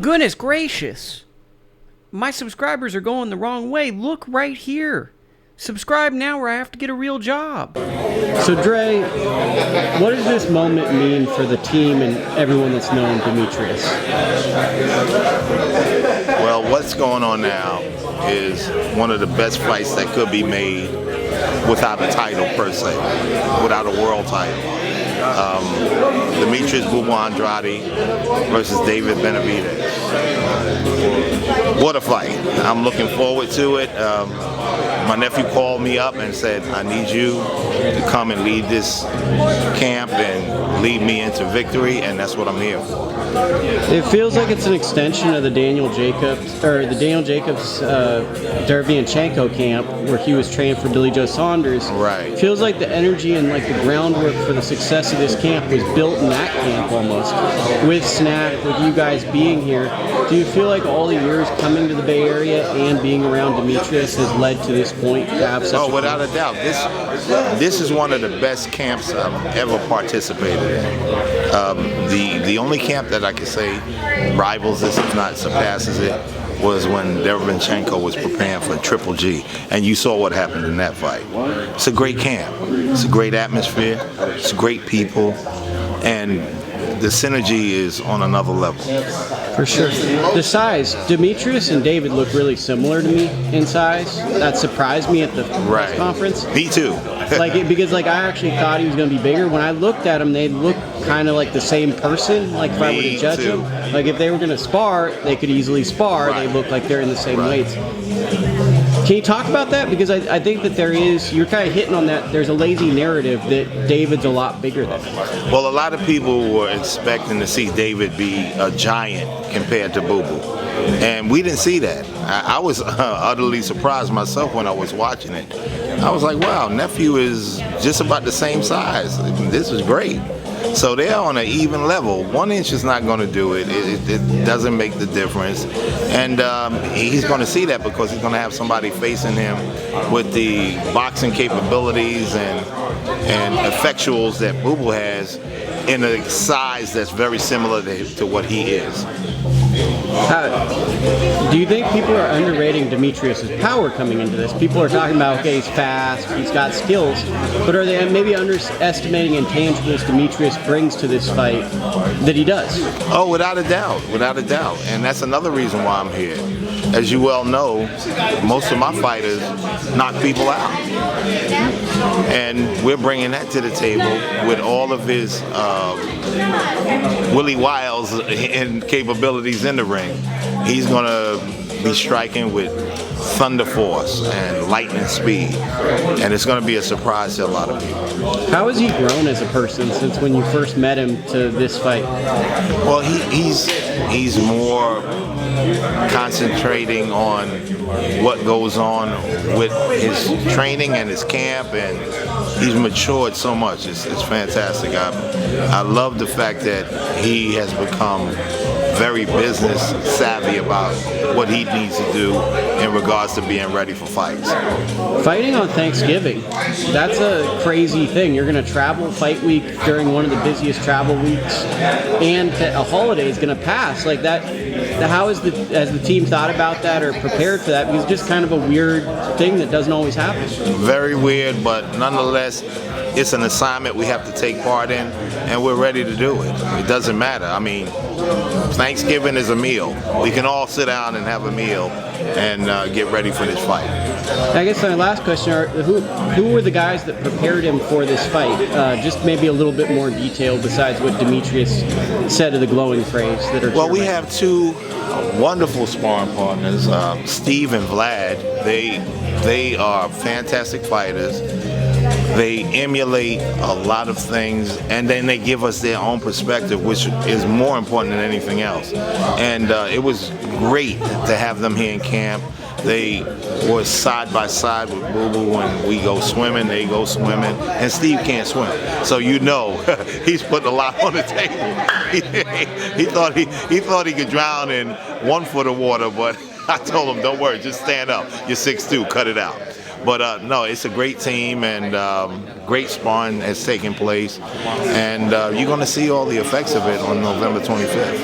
goodness gracious. My subscribers are going the wrong way. Look right here. Subscribe now or I have to get a real job. So Dre, what does this moment mean for the team and everyone that's known Demetrius? Well, what's going on now is one of the best fights that could be made without a title per se, without a world title. Demetrius Andrade versus David Benavidez. What a fight. I'm looking forward to it. My nephew called me up and said, I need you to come and lead this camp and lead me into victory, and that's what I'm here for. It feels like it's an extension of the Daniel Jacobs Derevyanchenko camp where he was trained for Billy Joe Saunders. Right. It feels like the energy and like the groundwork for the success of this camp was built in that camp almost. With SNAC, with you guys being here, do you feel like all the years coming to the Bay Area and being around Demetrius has led to this point to have such without a doubt. This is one of the best camps I've ever participated in. The only camp that I could say rivals this, if not surpasses it, was when Derevyanchenko was preparing for Triple G, and you saw what happened in that fight. It's a great camp. It's a great atmosphere. It's great people, and the synergy is on another level. For sure. The size, Demetrius and David look really similar to me in size. That surprised me at the press conference. Me too. Because I actually thought he was going to be bigger. When I looked at him, they look kind of like the same person. Like if I were to judge them, like if they were going to spar, they could easily spar. Right. They look like they're in the same weights. Can you talk about that? Because I think that you're kind of hitting on that. There's a lazy narrative that David's a lot bigger than him. Well, a lot of people were expecting to see David be a giant compared to Boo Boo. And we didn't see that. I was utterly surprised myself when I was watching it. I was like, wow, nephew is just about the same size. This is great. So they're on an even level. 1 inch is not going to do it. It doesn't make the difference. And he's going to see that because he's going to have somebody facing him with the boxing capabilities and effectuals that Boo Boo has in a size that's very similar to what he is. Do you think people are underrating Demetrius' power coming into this? People are talking about, okay, he's fast, he's got skills, but are they maybe underestimating intangibles Demetrius brings to this fight that he does? Oh, without a doubt, without a doubt. And that's another reason why I'm here. As you well know, most of my fighters knock people out. And we're bringing that to the table with all of his Willie Wiles and capabilities in the ring. He's going to be striking with thunder force and lightning speed, and it's going to be a surprise to a lot of people. How has he grown as a person since when you first met him to this fight? Well, he's more concentrating on what goes on with his training and his camp, and he's matured so much. It's fantastic. I love the fact that he has become very business savvy about what he needs to do in regards to being ready for fights. Fighting on Thanksgiving, that's a crazy thing. You're going to travel fight week during one of the busiest travel weeks, and a holiday is going to pass like that. How has the team thought about that or prepared for that? Because it's just kind of a weird thing that doesn't always happen. Very weird, but nonetheless, it's an assignment we have to take part in, and we're ready to do it. It doesn't matter. I mean, Thanksgiving is a meal. We can all sit down and have a meal and get ready for this fight. I guess my last question are, who were the guys that prepared him for this fight? Just maybe a little bit more detail besides what Demetrius said of the glowing phrase. Well, we have two wonderful sparring partners, Steve and Vlad. They are fantastic fighters. They emulate a lot of things, and then they give us their own perspective, which is more important than anything else. And it was great to have them here in camp. They were side by side with Boo Boo. When we go swimming, they go swimming, and Steve can't swim, so you know he's putting a lot on the table. He thought he could drown in 1 foot of water, but I told him, don't worry, just stand up. You're 6'2", cut it out. But no, it's a great team, and great sparring has taken place, and you're going to see all the effects of it on November 25th.